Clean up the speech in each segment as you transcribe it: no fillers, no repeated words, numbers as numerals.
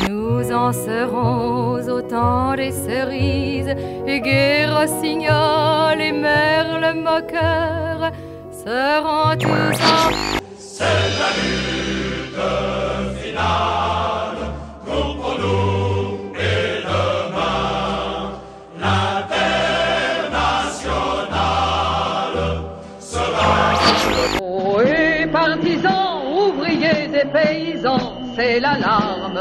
Nous en serons autant des cerises, et gai rossignol et merle moqueur seront tous en... C'est la lutte finale, nous pour nous et demain. L'internationale sera... Oh, et partisans, ouvriers et paysans, c'est l'alarme.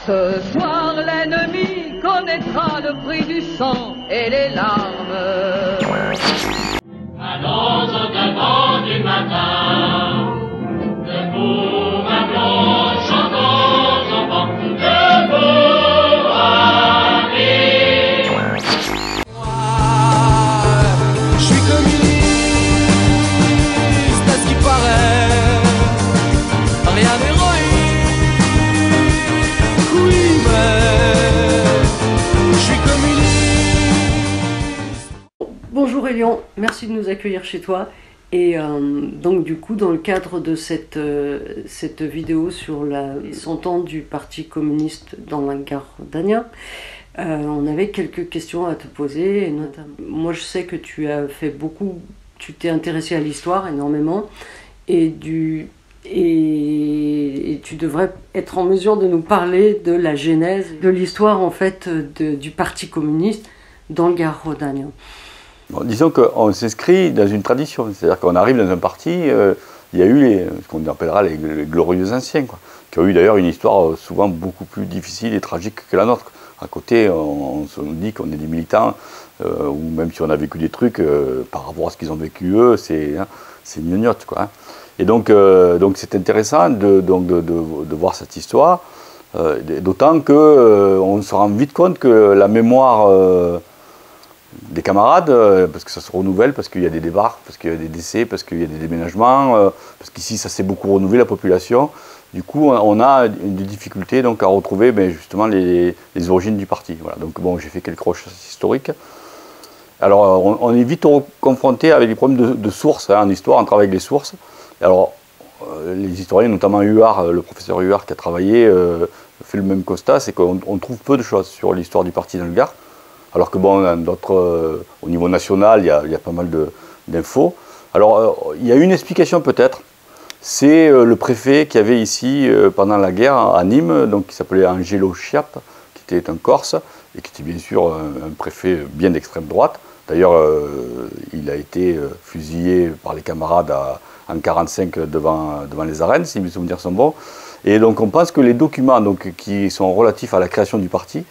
Ce soir, l'ennemi connaîtra le prix du sang et les larmes. Allons au devant du matin, debout, rappelons, chantons au vent, debout, amis. Je suis communiste, à ce qui paraît, rien d'héroïque, oui, mais je suis communiste. Bonjour Elian, merci de nous accueillir chez toi. Et donc du coup, dans le cadre de cette vidéo sur les 100 ans du Parti communiste dans le Gard rhodanien, on avait quelques questions à te poser. Et notamment, moi je sais que tu as fait beaucoup, tu t'es intéressé à l'histoire énormément, et tu devrais être en mesure de nous parler de la genèse, de l'histoire en fait du Parti communiste dans le Gard rhodanien. Bon, disons qu'on s'inscrit dans une tradition, c'est-à-dire qu'on arrive dans un parti, il y a eu ce qu'on appellera les glorieux anciens, quoi, qui ont eu d'ailleurs une histoire souvent beaucoup plus difficile et tragique que la nôtre. À côté, on se dit qu'on est des militants, ou même si on a vécu des trucs, par rapport à ce qu'ils ont vécu eux, c'est gnognotte, quoi. Hein. Et donc c'est intéressant de voir cette histoire, d'autant qu'on se rend vite compte que la mémoire des camarades, parce que ça se renouvelle, parce qu'il y a des débarques, parce qu'il y a des décès, parce qu'il y a des déménagements, parce qu'ici ça s'est beaucoup renouvelé la population. Du coup, on a des difficultés donc, à retrouver justement les origines du parti. Voilà. Donc bon, j'ai fait quelques recherches historiques. Alors on est vite confronté avec les problèmes de sources, hein, en histoire, on travaille avec les sources. Alors les historiens, notamment Huard, le professeur Huard qui a travaillé, fait le même constat, c'est qu'on trouve peu de choses sur l'histoire du parti dans le Gard. Alors que bon, au niveau national, il y a pas mal d'infos. Alors, il y a une explication peut-être, c'est le préfet qui avait ici, pendant la guerre, à Nîmes, donc qui s'appelait Angelo Chiappe, qui était un Corse, et qui était bien sûr un préfet bien d'extrême droite. D'ailleurs, il a été fusillé par les camarades en 1945 devant les arènes, si mes souvenirs sont bons. Et donc on pense que les documents qui sont relatifs à la création du parti,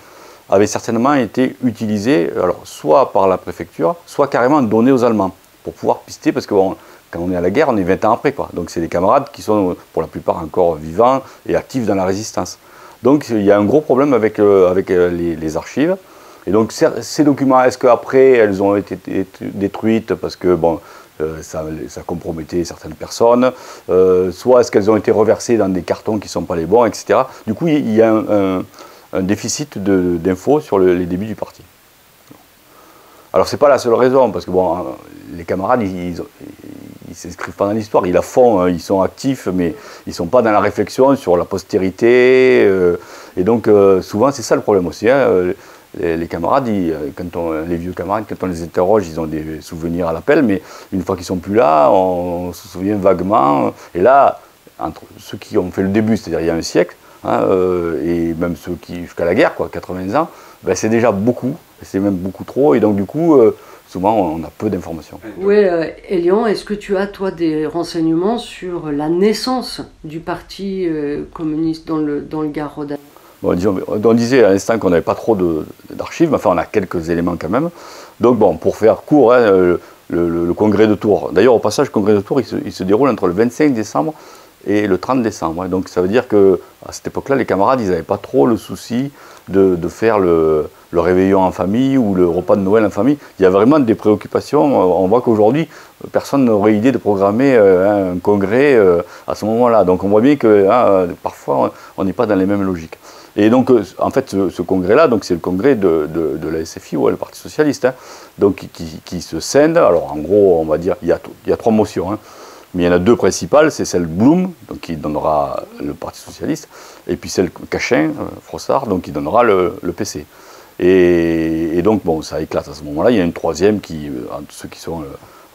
avait certainement été utilisé, alors, soit par la préfecture, soit carrément donné aux Allemands, pour pouvoir pister, parce que bon, quand on est à la guerre, on est 20 ans après, quoi. Donc c'est des camarades qui sont pour la plupart encore vivants et actifs dans la résistance. Donc il y a un gros problème avec les archives. Et donc ces documents, est-ce qu'après elles ont été détruites parce que bon, ça compromettait certaines personnes, soit est-ce qu'elles ont été reversées dans des cartons qui ne sont pas les bons, etc. Du coup, il y a un déficit d'infos sur les débuts du parti. Alors c'est pas la seule raison, parce que bon, les camarades, ils s'inscrivent pas dans l'histoire, ils la font, hein, ils sont actifs, mais ils sont pas dans la réflexion sur la postérité, et donc souvent c'est ça le problème aussi. Hein, les camarades, les vieux camarades, quand on les interroge, ils ont des souvenirs à l'appel, mais une fois qu'ils sont plus là, on se souvient vaguement, et là, entre ceux qui ont fait le début, c'est-à-dire il y a un siècle, hein, et même ceux qui, jusqu'à la guerre, quoi, 80 ans, ben c'est déjà beaucoup, c'est même beaucoup trop, et donc du coup, souvent on a peu d'informations. Oui, Elian, est-ce que tu as, toi, des renseignements sur la naissance du Parti communiste dans le Gard rhodanien? Bon, disons, on disait à l'instant qu'on n'avait pas trop d'archives, mais enfin on a quelques éléments quand même. Donc bon, pour faire court, hein, le congrès de Tours, d'ailleurs au passage, le congrès de Tours, il se déroule entre le 25 décembre et le 30 décembre. Hein. Donc ça veut dire qu'à cette époque-là, les camarades, ils n'avaient pas trop le souci de faire le réveillon en famille ou le repas de Noël en famille. Il y a vraiment des préoccupations. On voit qu'aujourd'hui, personne n'aurait idée de programmer un congrès à ce moment-là. Donc on voit bien que hein, parfois, on n'est pas dans les mêmes logiques. Et donc, en fait, ce congrès-là, c'est le congrès de la SFI, ou le Parti Socialiste, hein, donc qui se scinde. Alors, en gros, on va dire, il y a trois motions. Hein. Mais il y en a deux principales, c'est celle Blum, donc qui donnera le Parti Socialiste, et puis celle Cachin, Frossard, donc qui donnera le PC. Et donc, bon, ça éclate à ce moment-là. Il y a une troisième qui, entre ceux qui sont,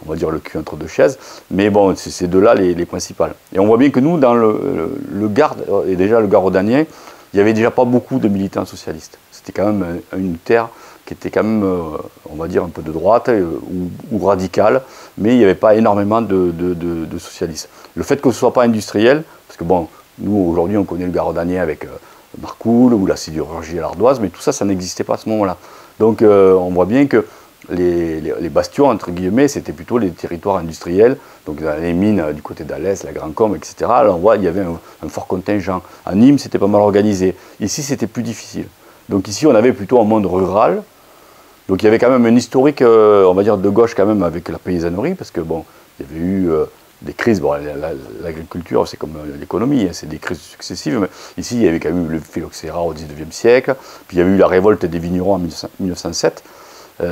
on va dire, le cul entre deux chaises. Mais bon, c'est ces deux-là les principales. Et on voit bien que nous, dans le Gard, et déjà le Gard rhodanien, il n'y avait déjà pas beaucoup de militants socialistes. C'était quand même une terre qui était quand même, on va dire, un peu de droite ou radicale, mais il n'y avait pas énormément de socialistes. Le fait que ce ne soit pas industriel, parce que bon, nous, aujourd'hui, on connaît le Gard rhodanien avec Marcoule ou la sidérurgie à l'Ardoise, mais tout ça, ça n'existait pas à ce moment-là. Donc on voit bien que les bastions, entre guillemets, c'était plutôt les territoires industriels, donc dans les mines du côté d'Alès, la Grand-Combe, etc. Là, on voit il y avait un fort contingent. À Nîmes, c'était pas mal organisé. Ici, c'était plus difficile. Donc ici, on avait plutôt un monde rural. Donc il y avait quand même un historique, on va dire, de gauche quand même avec la paysannerie, parce que bon, il y avait eu des crises. Bon, l'agriculture, c'est comme l'économie, hein, c'est des crises successives. Mais ici, il y avait quand même eu le phylloxéra au XIXe siècle, puis il y avait eu la révolte des vignerons en 1907.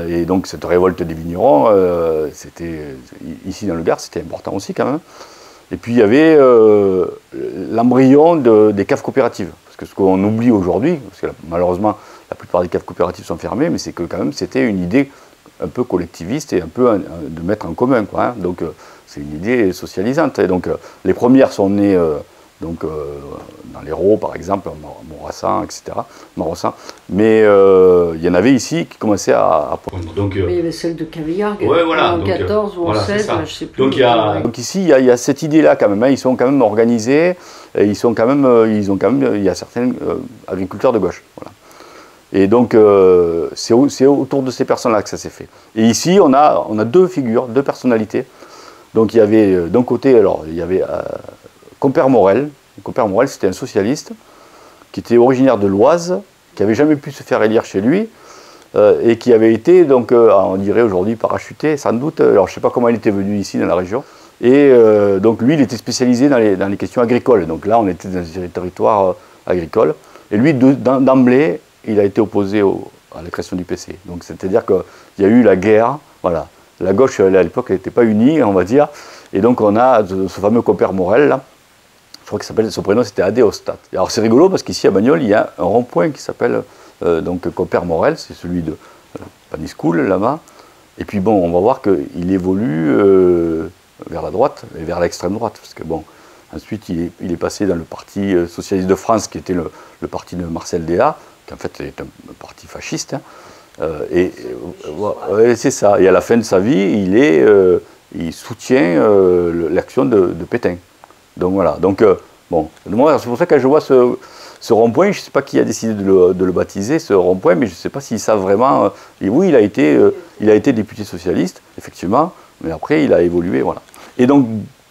Et donc cette révolte des vignerons, c'était ici dans le Gard, c'était important aussi quand même. Et puis il y avait l'embryon des caves coopératives. Parce que ce qu'on oublie aujourd'hui, parce que malheureusement la plupart des caves coopératives sont fermées, mais c'est que quand même c'était une idée un peu collectiviste et un peu de mettre en commun, quoi, hein. Donc c'est une idée socialisante. Et donc les premières sont nées dans l'Hérault par exemple, Morassan, etc. Morassan. Mais il y en avait ici qui commençaient à poindre. Donc, mais il y avait celle de Cavillargues, ouais, voilà, en 14 ou en 16, je ne sais plus. Donc ici, il y a cette idée-là quand même, hein. Ils sont quand même organisés, et il y a certains agriculteurs de gauche. Voilà. Et donc c'est autour de ces personnes-là que ça s'est fait. Et ici, on a deux figures, deux personnalités. Donc il y avait d'un côté, alors il y avait Compère Morel. Compère Morel, c'était un socialiste qui était originaire de l'Oise, qui n'avait jamais pu se faire élire chez lui, et qui avait été, donc, on dirait aujourd'hui, parachuté, sans doute. Alors je ne sais pas comment il était venu ici dans la région. Et donc lui, il était spécialisé dans les questions agricoles. Donc là, on était dans un territoire agricole. Et lui, d'emblée, il a été opposé à la création du PC. Donc c'est-à-dire qu'il y a eu la guerre, voilà. La gauche, à l'époque, elle n'était pas unie, on va dire. Et donc on a ce fameux Compère Morel, là. Je crois que son prénom c'était Adéostat. Alors c'est rigolo parce qu'ici à Bagnoles, il y a un rond-point qui s'appelle donc Compère Morel, c'est celui de Paniscoul là-bas. Et puis bon, on va voir qu'il évolue vers la droite et vers l'extrême droite. Parce que bon, ensuite il est passé dans le Parti Socialiste de France, qui était le parti de Marcel Déat, qui en fait est un parti fasciste. Hein. C'est ça. Et à la fin de sa vie, il soutient l'action de Pétain. Donc voilà, donc bon, c'est pour ça que quand je vois ce rond-point, je ne sais pas qui a décidé de le baptiser, ce rond-point, mais je ne sais pas s'ils savent vraiment. Et oui, il a été député socialiste, effectivement, mais après il a évolué, voilà. Et donc,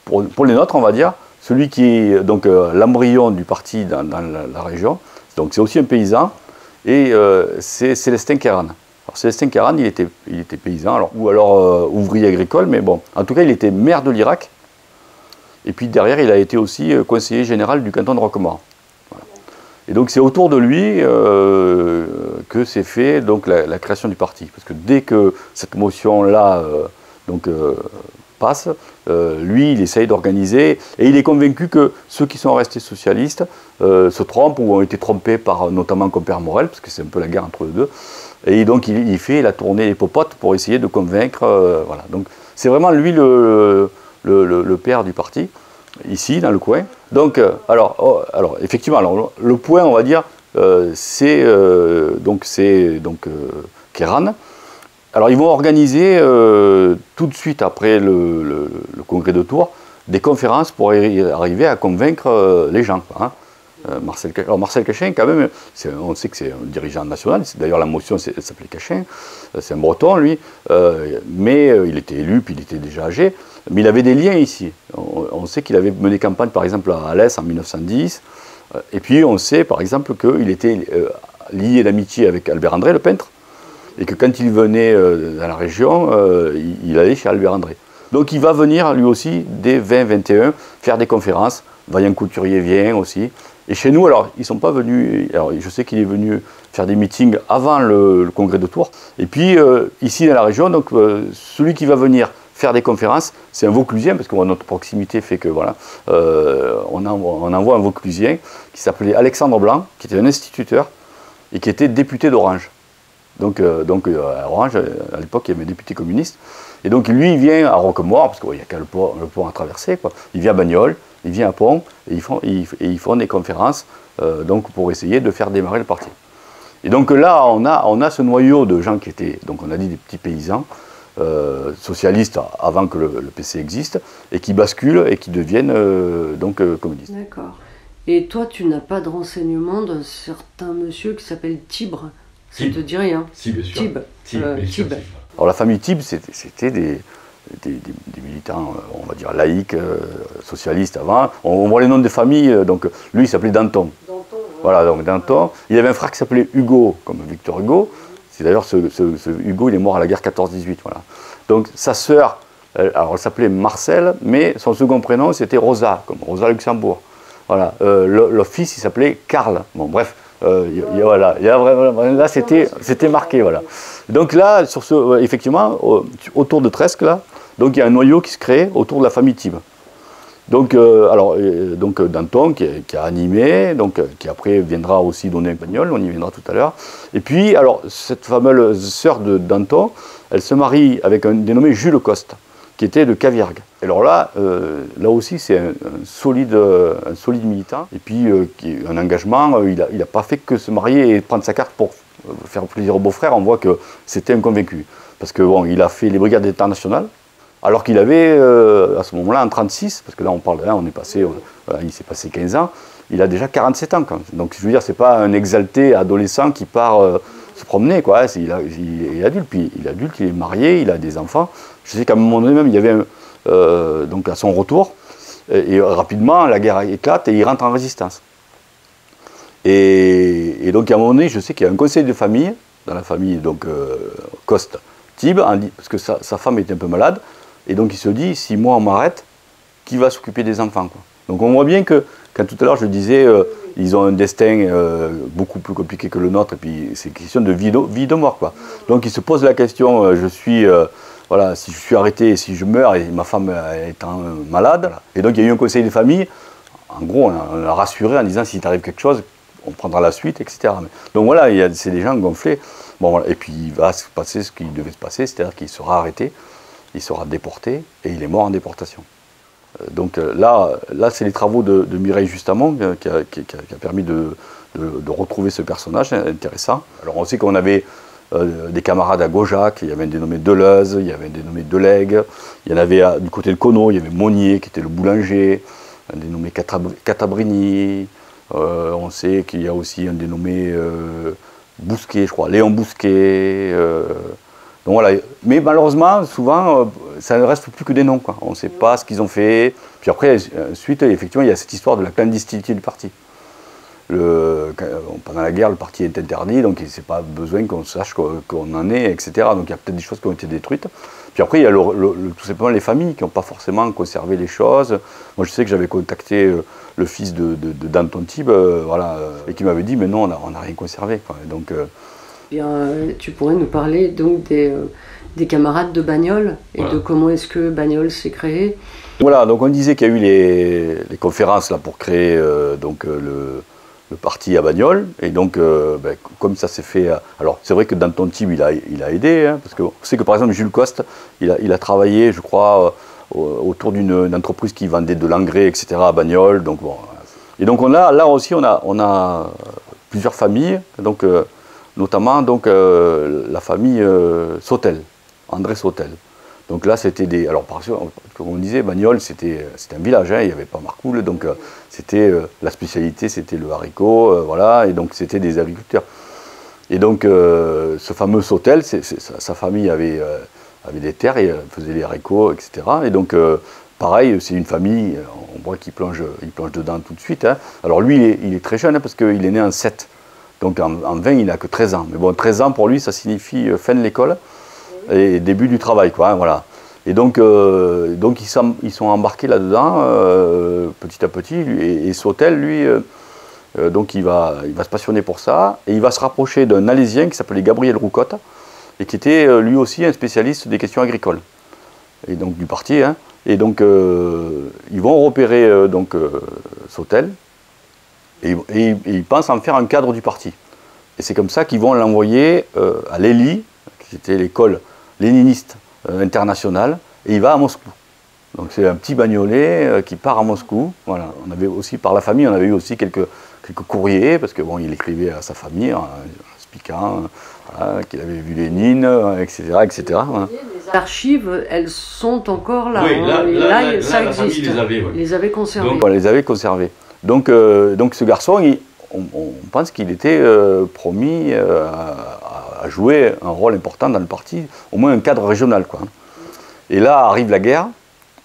pour les nôtres, on va dire, celui qui est donc l'embryon du parti dans la région, donc c'est aussi un paysan, et c'est Célestin Kéran. Alors Célestin Kéran, il était paysan, ou alors ouvrier agricole, mais bon, en tout cas, il était maire de l'Irak. Et puis derrière, il a été aussi conseiller général du canton de Roquemaure. Voilà. Et donc c'est autour de lui que s'est fait donc, la création du parti. Parce que dès que cette motion-là passe, lui, il essaye d'organiser. Et il est convaincu que ceux qui sont restés socialistes se trompent ou ont été trompés par notamment Compère Morel, parce que c'est un peu la guerre entre les deux. Et donc il fait la tournée des popotes pour essayer de convaincre. Voilà. Donc c'est vraiment lui le père du parti, ici, dans le coin. Donc, alors effectivement, le point, on va dire, c'est Kéran. Alors, ils vont organiser, tout de suite après le congrès de Tours, des conférences pour arriver à convaincre les gens, quoi, hein. Marcel Cachin, quand même, on sait que c'est un dirigeant national, d'ailleurs la motion s'appelait Cachin, c'est un breton lui, mais il était élu, puis il était déjà âgé, mais il avait des liens ici. On sait qu'il avait mené campagne par exemple à Alès en 1910, et puis on sait par exemple qu'il était lié d'amitié avec Albert André, le peintre, et que quand il venait dans la région, il allait chez Albert André. Donc il va venir lui aussi, dès 20-21, faire des conférences. Vaillant Couturier vient aussi. Et chez nous, alors, ils ne sont pas venus. Alors, je sais qu'il est venu faire des meetings avant le congrès de Tours. Et puis, ici, dans la région, donc, celui qui va venir faire des conférences. C'est un Vauclusien, parce que notre proximité fait que voilà, on envoie un Vauclusien qui s'appelait Alexandre Blanc, qui était un instituteur et qui était député d'Orange. Donc à Orange, à l'époque, il y avait un député communiste. Et donc lui, il vient à Roquemaure, parce qu'il n'y a qu'à le pont à traverser, quoi. Il vient à Bagnoles, il vient à Pont, et ils font des conférences donc pour essayer de faire démarrer le parti. Et donc là, on a ce noyau de gens qui étaient, donc on a dit des petits paysans, socialistes avant que le PC existe, et qui basculent et qui deviennent donc communistes. D'accord. Et toi, tu n'as pas de renseignements d'un certain monsieur qui s'appelle Tibre? Ça ne te dit rien? Si, bien sûr. Tib. Alors la famille Tib, c'était des militants, on va dire laïcs, socialistes avant. On voit les noms des familles, donc lui il s'appelait Danton. Voilà, donc Danton. Il avait un frère qui s'appelait Hugo, comme Victor Hugo. C'est d'ailleurs ce Hugo, il est mort à la guerre 14-18. Voilà. Donc sa sœur, elle s'appelait Marcel, mais son second prénom c'était Rosa, comme Rosa Luxembourg. Voilà. Le fils il s'appelait Karl. Bon, bref. Voilà, là c'était marqué, voilà. Donc là, effectivement, autour de Tresque, là, donc il y a un noyau qui se crée autour de la famille Tib. Donc, Danton qui a animé, donc qui après viendra aussi donner un Bagnoles, on y viendra tout à l'heure. Et puis, alors cette fameuse sœur de Danton, elle se marie avec un dénommé Jules Coste, qui était de Caviergues. Alors là aussi, c'est un solide militant. Et puis, un engagement, il n'a pas fait que se marier et prendre sa carte pour faire plaisir au beau-frère. On voit que c'était un convaincu. Parce que bon, il a fait les brigades internationales, alors qu'il avait, à ce moment-là, en 36, parce que là, il s'est passé 15 ans, il a déjà 47 ans. Quand. Donc, je veux dire, c'est pas un exalté adolescent qui part se promener, quoi. Il est adulte, puis il est adulte, il est marié, il a des enfants. Je sais qu'à un moment donné même, il y avait donc à son retour, et rapidement, la guerre éclate et il rentre en résistance. Et donc à un moment donné, je sais qu'il y a un conseil de famille, dans la famille donc Coste-Tib, parce que sa femme était un peu malade, et donc il se dit, si moi on m'arrête, qui va s'occuper des enfants, quoi. Donc on voit bien que, quand tout à l'heure je disais, ils ont un destin beaucoup plus compliqué que le nôtre, et puis c'est une question de vie de mort, quoi. Donc il se pose la question, voilà, si je suis arrêté, si je meurs, et ma femme étant malade. Voilà. Et donc il y a eu un conseil de famille, en gros on l'a rassuré en disant, s'il t'arrive quelque chose, on prendra la suite, etc. Donc voilà, c'est des gens gonflés. Bon, voilà. Et puis il va se passer ce qui devait se passer, c'est-à-dire qu'il sera arrêté, il sera déporté, et il est mort en déportation. Donc là c'est les travaux de Mireille Justamont qui a permis de retrouver ce personnage intéressant. Alors on sait qu'on avait des camarades à Gaujac, il y avait un dénommé Deleuze, il y avait un dénommé Delègue, il y en avait du côté de Conneau, il y avait Monnier qui était le boulanger, un dénommé Catabrini, on sait qu'il y a aussi un dénommé Bousquet, je crois, Léon Bousquet. Donc voilà. Mais malheureusement, souvent, ça ne reste plus que des noms, quoi. On ne sait pas ce qu'ils ont fait. Puis après, ensuite, effectivement, il y a cette histoire de la clandestinité du parti. Pendant la guerre, le parti est interdit, donc il n'y a pas besoin qu'on sache qu'on en est, etc. Donc il y a peut-être des choses qui ont été détruites. Puis après, il y a tout simplement les familles qui n'ont pas forcément conservé les choses. Moi, je sais que j'avais contacté le fils de Danton Tib, voilà, et qui m'avait dit, mais non, on n'a rien conservé, quoi. Donc, bien, tu pourrais nous parler donc des camarades de Bagnoles et de comment est-ce que Bagnoles s'est créé. Voilà, donc on disait qu'il y a eu les conférences là, pour créer donc, le parti à Bagnoles, et donc comme ça s'est fait, alors c'est vrai que Danton Tib il a aidé, hein, parce qu'on sait que par exemple Jules Coste, il a travaillé, je crois, autour d'une entreprise qui vendait de l'engrais, etc. à Bagnoles, donc bon. Et donc là aussi on a plusieurs familles, donc notamment donc la famille Sautel, André Sautel. Donc là, c'était des... Alors, comme on disait, Bagnoles, c'était un village, hein, il n'y avait pas Marcoule, donc c'était la spécialité, c'était le haricot, voilà, et donc c'était des agriculteurs. Et donc, ce fameux Sautel, sa famille avait des terres et faisait les haricots, etc. Et donc, pareil, c'est une famille, on voit qu'il plonge dedans tout de suite, hein. Alors lui, il est très jeune, hein, parce qu'il est né en 7. Donc en 20, il n'a que 13 ans. Mais bon, 13 ans, pour lui, ça signifie fin de l'école et début du travail, quoi, hein, voilà. Et donc ils sont embarqués là-dedans, petit à petit, et Sautel, lui, donc il va se passionner pour ça, et il va se rapprocher d'un Alésien qui s'appelait Gabriel Roucotte, et qui était lui aussi un spécialiste des questions agricoles. et donc du parti, hein. Et donc ils vont repérer Sautel, et ils pensent en faire un cadre du parti. Et c'est comme ça qu'ils vont l'envoyer à l'ELI, qui était l'école léniniste internationale, et il va à Moscou. Donc c'est un petit Bagnolet qui part à Moscou. Voilà. On avait aussi, par la famille, on avait eu aussi quelques courriers, parce que bon, il écrivait à sa famille, en expliquant voilà, qu'il avait vu Lénine, etc. etc. Voilà. Les archives, elles sont encore là. Oui, là, ça la existe. famille les avait, ouais. Les avait conservées. Donc on les avait conservés. Donc ce garçon, on pense qu'il était promis à jouer un rôle important dans le parti, au moins un cadre régional, quoi. Et là arrive la guerre,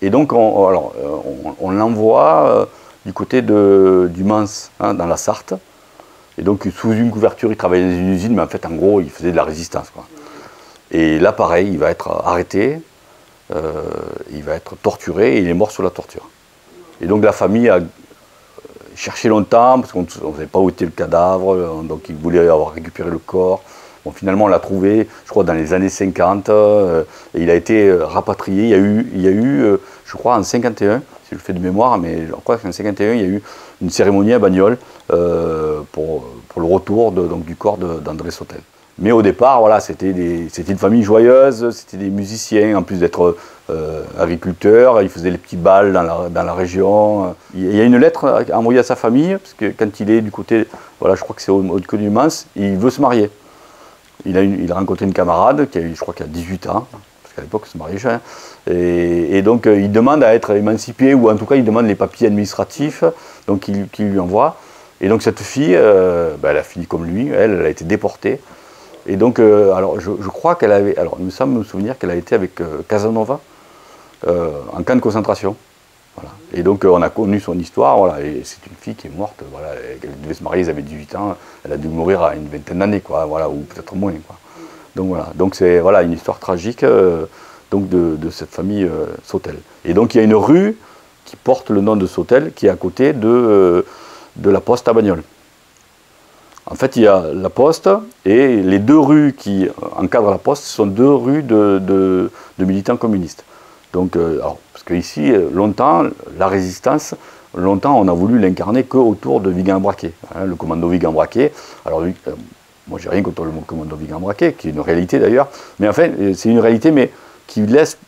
et donc on l'envoie du côté du Mans, hein, dans la Sarthe. Et donc sous une couverture, il travaillait dans une usine, mais en fait, en gros, il faisait de la résistance, quoi. Et là, pareil, il va être arrêté, il va être torturé, et il est mort sous la torture. Et donc la famille a cherché longtemps, parce qu'on ne savait pas où était le cadavre, donc ils voulaient avoir récupéré le corps. Bon, finalement, on l'a trouvé, je crois, dans les années 50, et il a été rapatrié. Il y a eu je crois, en 51, si je le fais de mémoire, mais je crois qu'en 51, il y a eu une cérémonie à Bagnoles pour le retour du corps d'André Sautel. Mais au départ, voilà, c'était une famille joyeuse, c'était des musiciens, en plus d'être agriculteurs, ils faisaient les petits bals dans la région. Il y a une lettre envoyée à sa famille, parce que quand il est du côté, voilà, je crois que c'est au côté du Mans, il veut se marier. Il a rencontré une camarade, je crois qu'il a 18 ans, parce qu'à l'époque, se mariait jeune. Et donc, il demande à être émancipé, ou en tout cas, il demande les papiers administratifs, donc qu'il lui envoie. Et donc, cette fille, elle a fini comme lui, elle a été déportée. Et donc, alors, je crois qu'elle avait, alors, il me semble me souvenir qu'elle a été avec Casanova, en camp de concentration. Voilà. Et donc, on a connu son histoire, voilà, et c'est une fille qui est morte, voilà, elle devait se marier, elle avait 18 ans, elle a dû mourir à une vingtaine d'années, quoi, voilà, ou peut-être moins, quoi. Donc voilà, donc c'est voilà, une histoire tragique donc de cette famille Sautel. Et donc il y a une rue qui porte le nom de Sautel, qui est à côté de la Poste à Bagnoles. En fait, il y a la Poste, et les deux rues qui encadrent la Poste sont deux rues de militants communistes. Donc, alors, parce qu'ici, longtemps, la résistance, longtemps, on a voulu l'incarner qu'autour de Vigan-Braquet, hein, le commando Vigan-Braquet. Alors, lui, moi, j'ai rien contre le commando Vigan-Braquet, qui est une réalité d'ailleurs, mais en fait, c'est une réalité, mais qui laisse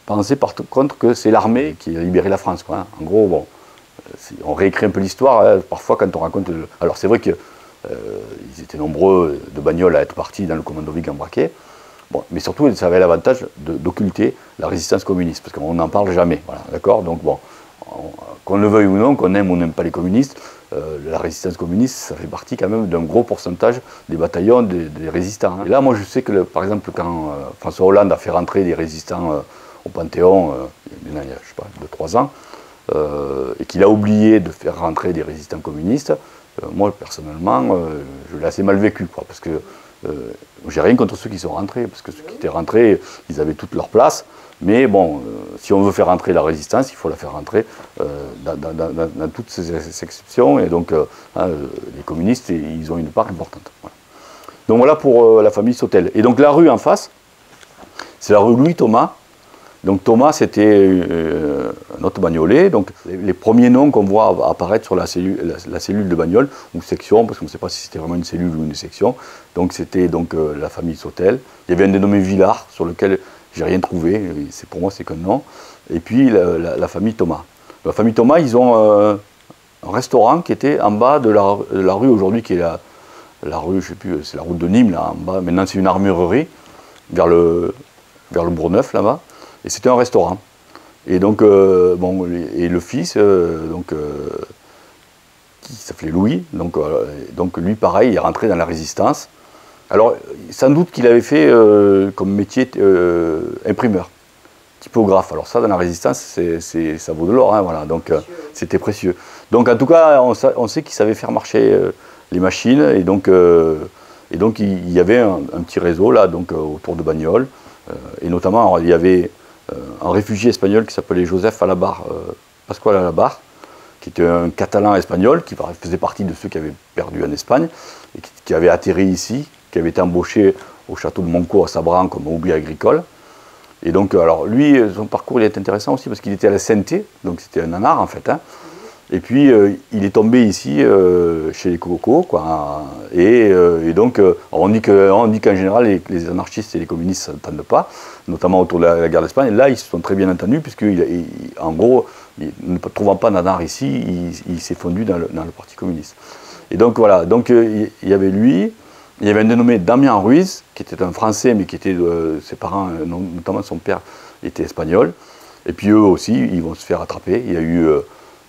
penser par contre que c'est l'armée qui a libéré la France, quoi, hein. En gros, bon, on réécrit un peu l'histoire, hein, parfois quand on raconte. Alors, c'est vrai qu'ils étaient nombreux de Bagnoles à être partis dans le commando Vigan-Braquet. Bon, mais surtout, ça avait l'avantage d'occulter la résistance communiste, parce qu'on n'en parle jamais, voilà, d'accord. Donc bon, qu'on le veuille ou non, qu'on aime ou n'aime pas les communistes, la résistance communiste, ça fait partie quand même d'un gros pourcentage des bataillons des résistants, hein. Et là, moi, je sais que, par exemple, quand François Hollande a fait rentrer des résistants au Panthéon, il y a, je sais pas, 2-3 ans, et qu'il a oublié de faire rentrer des résistants communistes, moi, personnellement, je l'ai assez mal vécu, quoi, parce que j'ai rien contre ceux qui sont rentrés, parce que ceux qui étaient rentrés, ils avaient toute leur place. Mais bon, si on veut faire rentrer la résistance, il faut la faire rentrer dans toutes ces exceptions. Et donc, hein, les communistes, ils ont une part importante. Voilà. Donc voilà pour la famille Sautel. Et donc la rue en face, c'est la rue Louis Thomas. Donc Thomas, c'était un autre Bagnolais. Donc les premiers noms qu'on voit apparaître sur la cellule de Bagnoles, ou section, parce qu'on ne sait pas si c'était vraiment une cellule ou une section. Donc c'était donc la famille Sautel. Il y avait un dénommé Villard, sur lequel j'ai rien trouvé. Pour moi, c'est qu'un nom. Et puis la famille Thomas. La famille Thomas, ils ont un restaurant qui était en bas de la rue aujourd'hui, qui est la rue, je ne sais plus, c'est la route de Nîmes, là en bas. Maintenant, c'est une armurerie, vers le Bourgneuf, là-bas. Et c'était un restaurant. Et donc, bon, et le fils, qui s'appelait Louis, donc lui, pareil, il est rentré dans la résistance. Alors, sans doute qu'il avait fait comme métier imprimeur, typographe. Alors ça, dans la résistance, ça vaut de l'or, hein, voilà, donc c'était précieux. Donc, en tout cas, on sait qu'il savait faire marcher les machines, et donc il y avait un petit réseau, là, donc, autour de Bagnoles, et notamment, alors, il y avait un réfugié espagnol qui s'appelait Joseph Alabar, Pascual Alabar, qui était un Catalan espagnol, qui faisait partie de ceux qui avaient perdu en Espagne, et qui avait atterri ici, qui avait été embauché au château de Moncourt à Sabran comme ouvrier agricole, Et donc, alors lui, son parcours il est intéressant aussi parce qu'il était à la CNT, donc c'était un anard en fait. Hein. Et puis il est tombé ici chez les Cocos, quoi. Et donc on dit qu'en général les anarchistes et les communistes ne s'entendent pas, notamment autour de la guerre d'Espagne. Là, ils se sont très bien entendus puisqu'en gros, ne trouvant pas d'anard ici, il s'est fondu dans le Parti communiste. Et donc voilà, donc il y avait lui. Il y avait un dénommé Damien Ruiz, qui était un Français, mais qui était ses parents, notamment son père, était espagnol. Et puis eux aussi, ils vont se faire attraper. Il y a eu,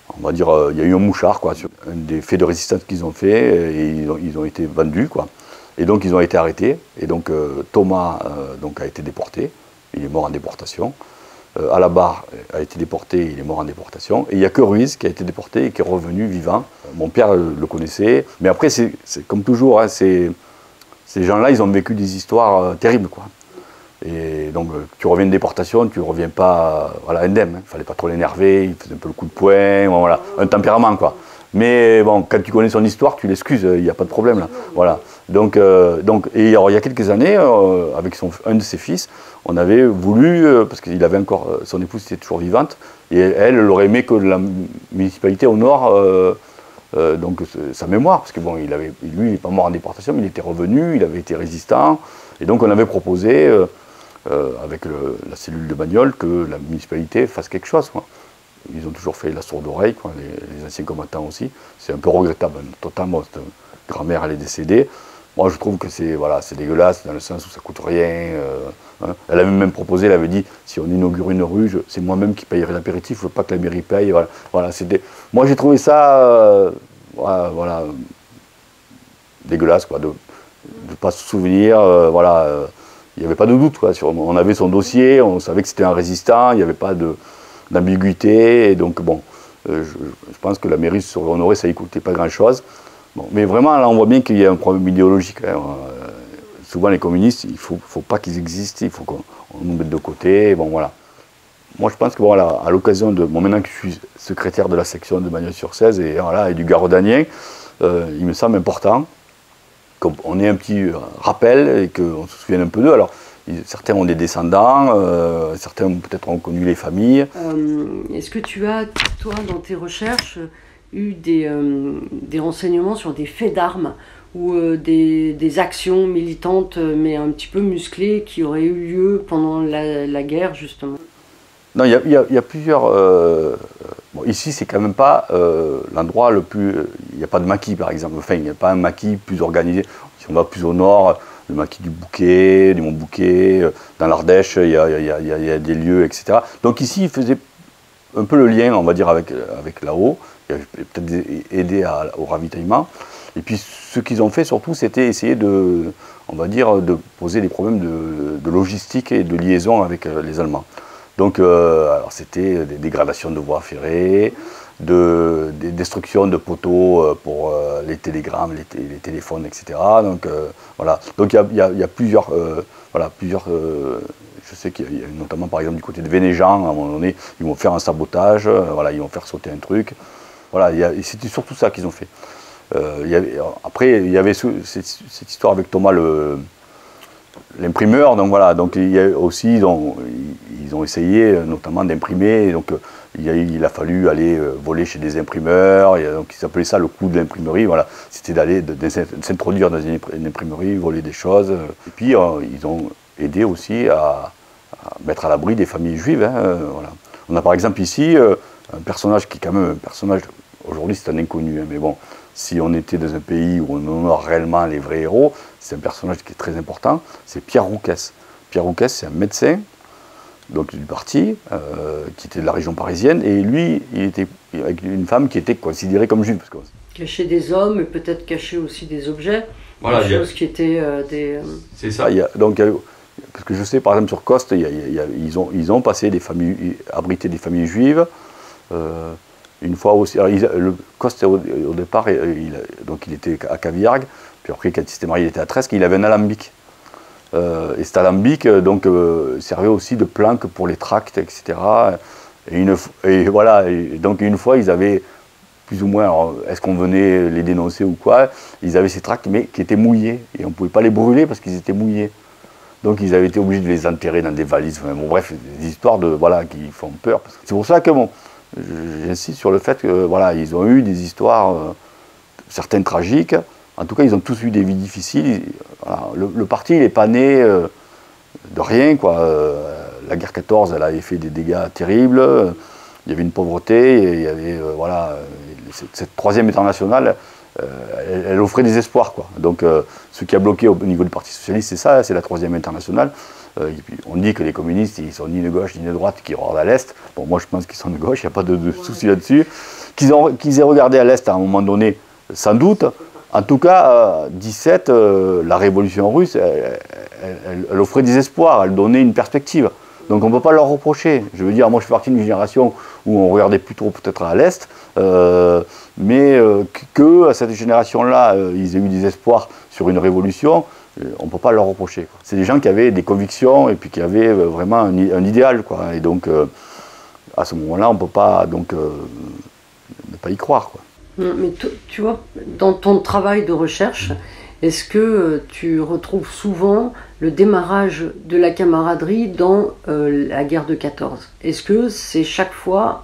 on va dire, il y a eu un mouchard, quoi, sur un des faits de résistance qu'ils ont fait, et ils ont été vendus, quoi. Et donc ils ont été arrêtés. Et donc Thomas donc, a été déporté. Il est mort en déportation. Alabar a été déporté, il est mort en déportation. Et il n'y a que Ruiz qui a été déporté et qui est revenu vivant. Mon père le connaissait. Mais après, c'est comme toujours, hein, ces gens-là, ils ont vécu des histoires terribles, quoi. Et donc, tu reviens de déportation, tu ne reviens pas voilà, indemne. Hein. Il ne fallait pas trop l'énerver, il faisait un peu le coup de poing, voilà, un tempérament, quoi. Mais bon, quand tu connais son histoire, tu l'excuses, il n'y a pas de problème, là. Voilà. Donc, et alors, il y a quelques années, avec un de ses fils, on avait voulu, parce qu'il avait encore, son épouse était toujours vivante, et elle aurait aimé que la municipalité honore donc sa mémoire, parce que bon, lui, il n'est pas mort en déportation, mais il était revenu, il avait été résistant, et donc on avait proposé, avec la cellule de Bagnoles, que la municipalité fasse quelque chose, quoi. Ils ont toujours fait la sourde oreille, quoi, les anciens combattants aussi. C'est un peu regrettable, totalement. Cette grand-mère, elle est décédée. Moi, je trouve que c'est voilà, dégueulasse, dans le sens où ça coûte rien. Hein. Elle avait même proposé, elle avait dit, si on inaugure une rue, c'est moi-même qui payerai l'apéritif, je ne veux pas que la mairie paye. Voilà. Voilà, moi, j'ai trouvé ça voilà, dégueulasse, quoi, de ne pas se souvenir. Voilà, il n'y avait pas de doute, quoi, on avait son dossier, on savait que c'était un résistant, il n'y avait pas d'ambiguïté. Et donc, bon, je pense que la mairie se serait honorée, ça ne coûtait pas grand-chose. Bon, mais vraiment, là, on voit bien qu'il y a un problème idéologique. Hein. Souvent, les communistes, il ne faut pas qu'ils existent, il faut qu'on nous mette de côté. Bon, voilà. Moi, je pense que voilà, à l'occasion de... Bon, maintenant que je suis secrétaire de la section de Bagnols-sur-Cèze et, voilà, et du Garaudagnen, il me semble important qu'on ait un petit rappel et qu'on se souvienne un peu d'eux. Alors, certains ont des descendants, certains peut-être ont connu les familles. Est-ce que tu as, toi, dans tes recherches, eu des renseignements sur des faits d'armes ou des actions militantes, mais un petit peu musclées, qui auraient eu lieu pendant la guerre, justement? Non, il y a plusieurs... bon, ici, c'est quand même pas l'endroit le plus... Il n'y a pas de maquis, par exemple. Enfin, il n'y a pas un maquis plus organisé. Si on va plus au nord, le maquis du Bouquet, du Mont Bouquet, dans l'Ardèche, il y a des lieux, etc. Donc ici, il faisait un peu le lien, on va dire, avec là-haut. Il avait peut-être aidé au ravitaillement. Et puis, ce qu'ils ont fait, surtout, c'était essayer de, on va dire, de poser des problèmes de logistique et de liaison avec les Allemands. Donc, alors c'était des dégradations de voies ferrées, des destructions de poteaux pour les télégrammes, les téléphones, etc. Donc, voilà. Donc, il y a plusieurs, voilà, je sais qu'il y a notamment, par exemple, du côté de Vénéjean, à un moment donné, ils vont faire un sabotage, voilà, ils vont faire sauter un truc. Voilà, c'était surtout ça qu'ils ont fait. Après, il y avait cette histoire avec Thomas l'imprimeur, donc voilà, donc il y a aussi, ils ont essayé notamment d'imprimer, donc il a fallu aller voler chez des imprimeurs, donc ils appelaient ça le coup de l'imprimerie, voilà, c'était de s'introduire dans une imprimerie, voler des choses, et puis ils ont aidé aussi à mettre à l'abri des familles juives, hein, voilà. On a par exemple ici un personnage qui est quand même un personnage, aujourd'hui c'est un inconnu, hein, mais bon, si on était dans un pays où on honore réellement les vrais héros, c'est un personnage qui est très important, c'est Pierre Rouquès. Pierre Rouquès, c'est un médecin donc, du parti, qui était de la région parisienne, et lui, il était avec une femme qui était considérée comme juive. Cacher des hommes, et peut-être cacher aussi des objets, voilà, des choses qui étaient des... C'est ça, parce que je sais, par exemple, sur Coste, ils ont passé des familles, abrité des familles juives, une fois aussi, alors le Coste au départ, donc il était à Cavillargues, puis après quand il s'était marié il était à Tresques, il avait un alambic. Et cet alambic donc, servait aussi de planque pour les tracts, etc. Et voilà, et donc une fois ils avaient plus ou moins, est-ce qu'on venait les dénoncer ou quoi, ils avaient ces tracts mais qui étaient mouillés, et on ne pouvait pas les brûler parce qu'ils étaient mouillés. Donc ils avaient été obligés de les enterrer dans des valises. Enfin, bon, bref, des histoires voilà, qui font peur. C'est pour ça que bon, j'insiste sur le fait que voilà, ils ont eu des histoires, certaines tragiques. En tout cas, ils ont tous eu des vies difficiles. Voilà, le parti, il n'est pas né de rien, quoi. La guerre 14, elle avait fait des dégâts terribles. Il y avait une pauvreté, et il y avait voilà, cette troisième internationale. Elle offrait des espoirs, quoi. Donc, ce qui a bloqué au niveau du Parti socialiste, c'est ça, c'est la troisième internationale. Et puis, on dit que les communistes, ils sont ni de gauche ni de droite, qui regardent à l'Est. Bon, moi, je pense qu'ils sont de gauche, il n'y a pas de souci là-dessus. Qu'ils aient regardé à l'Est à un moment donné, sans doute. En tout cas, 17, la révolution russe, elle offrait des espoirs, elle donnait une perspective. Donc on ne peut pas leur reprocher. Je veux dire, moi je fais partie d'une génération où on regardait plutôt peut-être à l'Est, mais que à cette génération-là, ils aient eu des espoirs sur une révolution, on ne peut pas leur reprocher. C'est des gens qui avaient des convictions et puis qui avaient vraiment un idéal, quoi. Et donc à ce moment-là, on ne peut pas donc, ne pas y croire, quoi. Mais tu vois, dans ton travail de recherche, est-ce que tu retrouves souvent le démarrage de la camaraderie dans la guerre de 14? Est-ce que c'est chaque fois,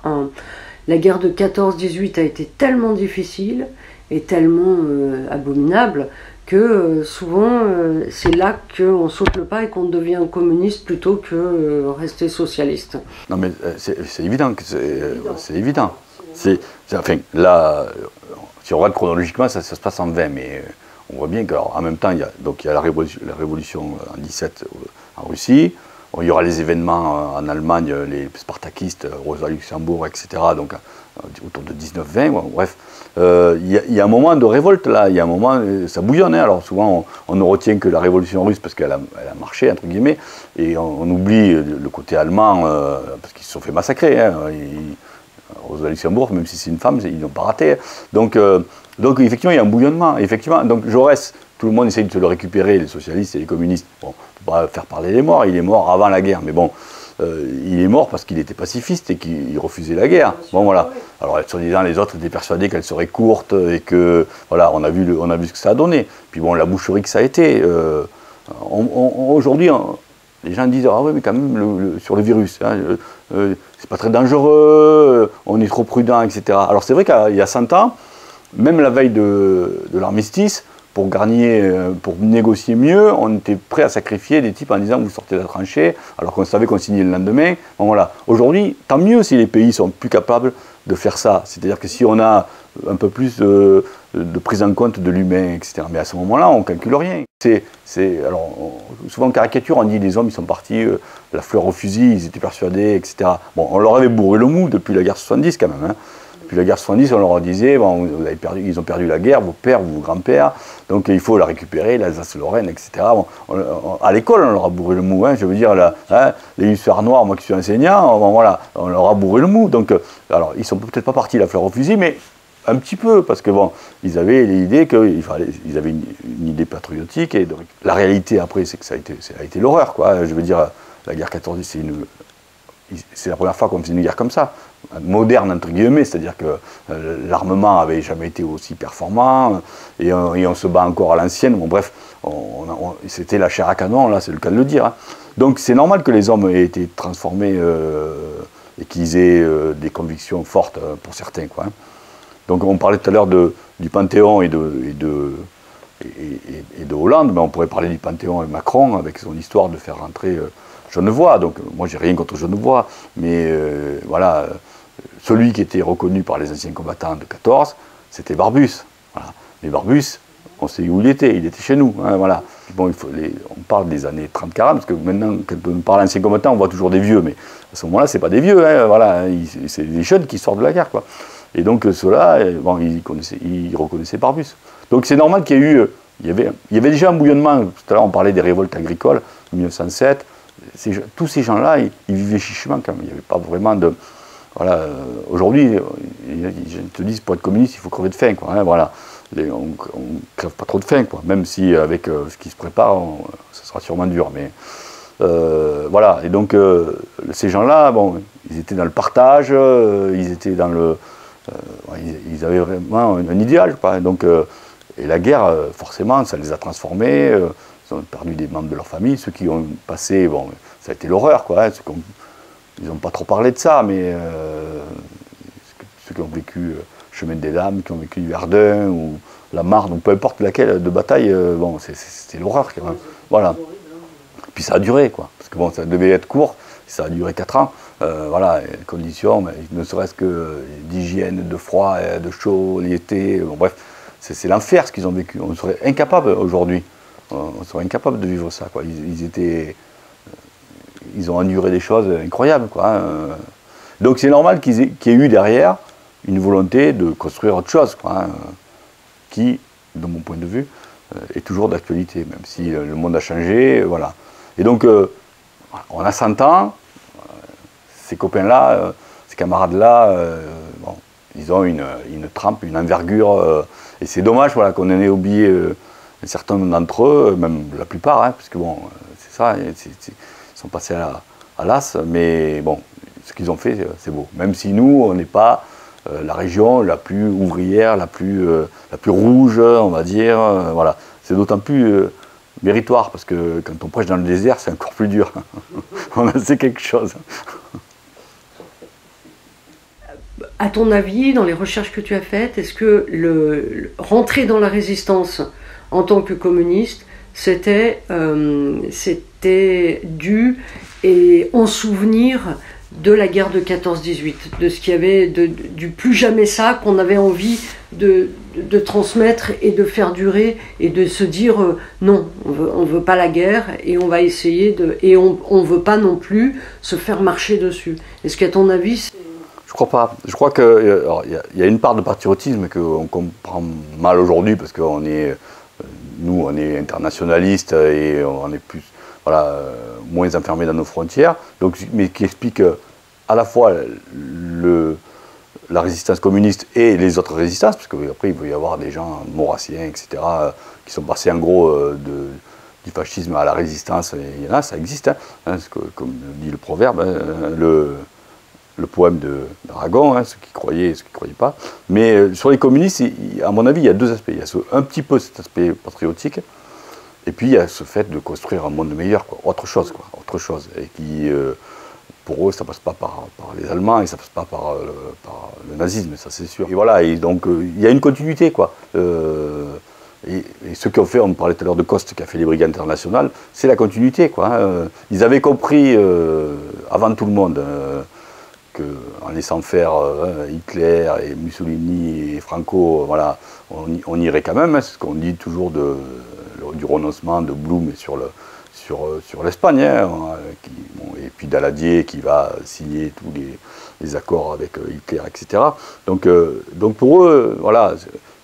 la guerre de 14-18 a été tellement difficile et tellement abominable que souvent c'est là qu'on saute le pas et qu'on devient communiste plutôt que rester socialiste? Non mais c'est évident, c'est évident. Enfin, là, si on regarde chronologiquement, ça se passe en 20, mais on voit bien qu'en même temps, il y a la révolution en 17 en Russie, il y aura les événements en Allemagne, les spartakistes, Rosa Luxembourg, etc., donc autour de 19-20, bon, bref. Il y a un moment de révolte là, il y a un moment, ça bouillonne, hein. Alors souvent on ne retient que la révolution russe parce qu'elle a marché, entre guillemets, et on oublie le côté allemand, parce qu'ils se sont fait massacrer, hein. Rosa Luxembourg, même si c'est une femme, ils n'ont pas raté. Donc effectivement, il y a un bouillonnement. Effectivement, donc Jaurès, tout le monde essaye de se le récupérer, les socialistes et les communistes. Bon, on ne peut pas faire parler les morts, il est mort avant la guerre, mais bon, il est mort parce qu'il était pacifiste et qu'il refusait la guerre. Bon, voilà. Alors, soi-disant, les autres étaient persuadés qu'elle serait courte et que, voilà, on a vu ce que ça a donné. Puis bon, la boucherie que ça a été. Aujourd'hui, les gens disent, ah oui, mais quand même, sur le virus, hein, c'est pas très dangereux, on est trop prudent, etc. Alors c'est vrai qu'il y a 100 ans, même la veille de l'armistice, pour négocier mieux, on était prêt à sacrifier des types en disant vous sortez de la tranchée, alors qu'on savait qu'on signait le lendemain. Bon, voilà. Aujourd'hui, tant mieux si les pays sont plus capables de faire ça. C'est-à-dire que si on a un peu plus de prise en compte de l'humain, etc. Mais à ce moment-là, on ne calcule rien. Alors, souvent en caricature, on dit les hommes ils sont partis la fleur au fusil, ils étaient persuadés, etc. Bon, on leur avait bourré le mou depuis la guerre 70 quand même, hein. Depuis la guerre 70, on leur disait, bon, ils ont perdu la guerre, vos pères, vos grands-pères, donc il faut la récupérer, l'Alsace-Lorraine, etc. Bon, à l'école, on leur a bourré le mou, hein, je veux dire, les histoires noires, moi qui suis enseignant, bon, voilà, on leur a bourré le mou. Donc, alors, ils ne sont peut-être pas partis la fleur au fusil, mais un petit peu, parce que bon, ils avaient l'idée ils avaient une idée patriotique, et la réalité après, c'est que ça a été l'horreur, quoi. Je veux dire, la guerre 14, c'est la première fois qu'on faisait une guerre comme ça, moderne entre guillemets, c'est-à-dire que l'armement n'avait jamais été aussi performant, et on se bat encore à l'ancienne. Bon, bref, c'était la chair à canon, là, c'est le cas de le dire, hein. Donc c'est normal que les hommes aient été transformés et qu'ils aient des convictions fortes pour certains, quoi, hein. Donc on parlait tout à l'heure du Panthéon et de Hollande, mais on pourrait parler du Panthéon et Macron avec son histoire de faire rentrer Genevois. Donc moi j'ai rien contre Genevois, mais voilà, celui qui était reconnu par les anciens combattants de 14, c'était Barbus. Voilà. Mais Barbus, on sait où il était chez nous, hein, voilà. Bon, on parle des années 30-40, parce que maintenant, quand on parle d'anciens combattants, on voit toujours des vieux, mais à ce moment-là, c'est pas des vieux, hein, voilà, c'est des jeunes qui sortent de la guerre, quoi. Et donc ceux-là, bon, ils reconnaissaient Barbus. Donc c'est normal qu'il y ait eu, il y avait déjà un bouillonnement. Tout à l'heure on parlait des révoltes agricoles, en 1907. Tous ces gens-là, ils vivaient chichement quand même. Il n'y avait pas vraiment de... Voilà, aujourd'hui, ils te disent pour être communiste, il faut crever de faim, quoi, hein, voilà. On ne crève pas trop de faim, quoi. Même si avec ce qui se prépare, ça sera sûrement dur. Mais voilà, et donc ces gens-là, bon, ils étaient dans le partage, ils étaient dans le... ils avaient vraiment un idéal, quoi. Donc, et la guerre, forcément, ça les a transformés. ils ont perdu des membres de leur famille. Ceux qui ont passé, bon, ça a été l'horreur, quoi. Hein, ils n'ont pas trop parlé de ça, mais ceux qui ont vécu Chemin des Dames, qui ont vécu Verdun ou la Marne, ou peu importe laquelle de bataille, bon, c'était l'horreur, quand même. Voilà. Puis ça a duré, quoi. Parce que bon, ça devait être court, ça a duré 4 ans. Voilà, les conditions, mais ne serait-ce que d'hygiène, de froid, de chaud, l'été, bon, bref, c'est l'enfer ce qu'ils ont vécu. On serait incapable aujourd'hui, on serait incapable de vivre ça, quoi. Ils ont enduré des choses incroyables, quoi. Hein. Donc c'est normal qu'il y ait eu derrière une volonté de construire autre chose, quoi, hein, qui, de mon point de vue, est toujours d'actualité, même si le monde a changé, voilà. Et donc, on a 100 ans, ces copains-là, ces camarades-là, bon, ils ont une trempe, une envergure, et c'est dommage, voilà, qu'on en ait oublié certains d'entre eux, même la plupart, hein, parce que bon, c'est ça, ils sont passés à l'as, mais bon, ce qu'ils ont fait, c'est beau. Même si nous, on n'est pas la région la plus ouvrière, la plus rouge, on va dire, voilà. C'est d'autant plus méritoire, parce que quand on prêche dans le désert, c'est encore plus dur. On en sait quelque chose. À ton avis, dans les recherches que tu as faites, est-ce que rentrer dans la résistance en tant que communiste, c'était dû et en souvenir de la guerre de 14-18, de ce qu'il y avait, du plus jamais ça qu'on avait envie de transmettre et de faire durer et de se dire non, on veut pas la guerre et on va essayer et on veut pas non plus se faire marcher dessus. Est-ce qu'à ton avis c'est... Je crois pas. Je crois qu'il y a une part de patriotisme qu'on comprend mal aujourd'hui parce qu'on est, nous, on est internationalistes et on est plus, voilà, moins enfermés dans nos frontières. Donc, mais qui explique à la fois la résistance communiste et les autres résistances, parce qu'après il peut y avoir des gens maurassiens, etc., qui sont passés en gros du fascisme à la résistance. Et il y en a, ça existe, hein, parce que, comme dit le proverbe, hein, le poème d'Aragon, hein, ceux qui croyaient et ceux qui ne croyaient pas. Mais sur les communistes, à mon avis, il y a deux aspects. Il y a un petit peu cet aspect patriotique, et puis il y a ce fait de construire un monde meilleur, quoi, autre chose, et qui, pour eux, ça ne passe pas par les Allemands, et ça ne passe pas par le nazisme, ça c'est sûr. Et voilà, et donc il y a une continuité, quoi. Et ceux qui ont fait, on parlait tout à l'heure de Coste qui a fait les Brigades internationales, c'est la continuité, quoi. Hein. Ils avaient compris, avant tout le monde, qu'en laissant faire Hitler et Mussolini et Franco, voilà, on irait quand même, hein, c'est ce qu'on dit toujours du renoncement de Blum sur l'Espagne, hein, et puis Daladier qui va signer tous les accords avec Hitler, etc. Donc pour eux, voilà,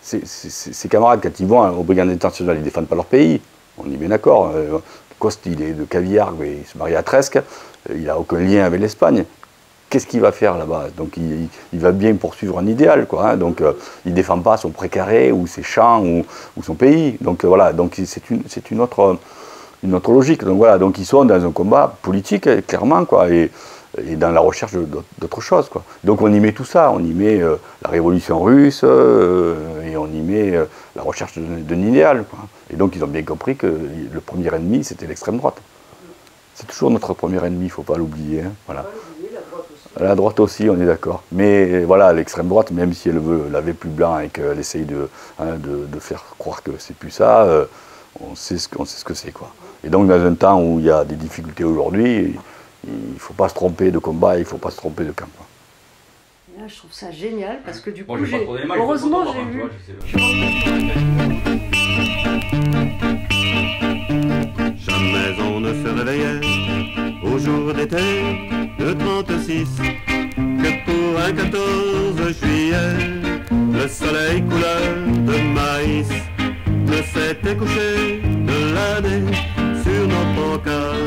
ces camarades, quand ils vont aux Brigades internationales, ils ne défendent pas leur pays, on est bien d'accord. Coste, il est de Cavillargues, il se marie à Tresque, il n'a aucun lien avec l'Espagne. Qu'est-ce qu'il va faire là-bas? Donc il va bien poursuivre un idéal, quoi. Hein. Donc il ne défend pas son précaré ou ses champs ou son pays. Donc voilà, donc c'est une autre logique. Donc voilà, donc ils sont dans un combat politique, clairement, quoi, et dans la recherche d'autres choses, quoi. Donc on y met tout ça, on y met la révolution russe, et on y met la recherche d'un idéal, quoi. Et donc ils ont bien compris que le premier ennemi, c'était l'extrême droite. C'est toujours notre premier ennemi, il ne faut pas l'oublier. Hein, voilà. La droite aussi, on est d'accord. Mais voilà, l'extrême droite, même si elle veut laver plus blanc et qu'elle essaye de faire croire que c'est plus ça, on sait ce que c'est, quoi. Et donc dans un temps où il y a des difficultés aujourd'hui, il ne faut pas se tromper de combat, il ne faut pas se tromper de camp, quoi. Là, je trouve ça génial parce que du coup, heureusement j'ai vu. Jamais on ne se réveillait au jour d'été de 36 que pour un 14 juillet le soleil couleur de maïs ne s'était couché de l'année sur nos pancartes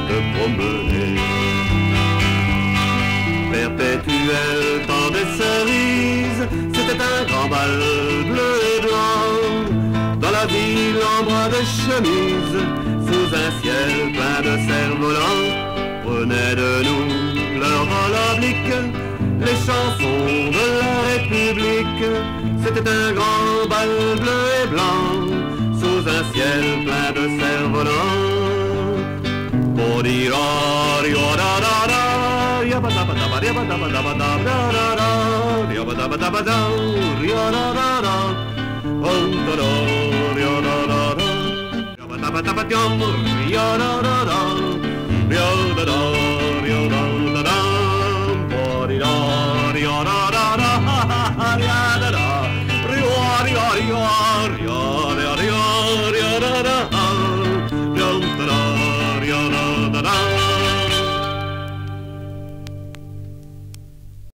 de promener. Perpétuel temps des cerises, c'était un grand bal bleu et blanc dans la ville en bras de chemise sous un ciel plein de cerfs-volants. Prenaient de nous leur vol oblique, les chansons de la République. C'était un grand bal bleu et blanc sous un ciel plein de cerfs-volants. Bo-di-da-di-da-da-da, yabba-dabba-dabba, yabba-dabba-dabba-dabba-da-da-da, yabba-dabba-dabba-da, yabba-da-da-da, oh-da-da, yabba-da-da-da, yabba-dabba-dabba-dum, yabba-da-da-da, yabba-da-da, yabba-da-da, bo-di-da-di-da-da-da,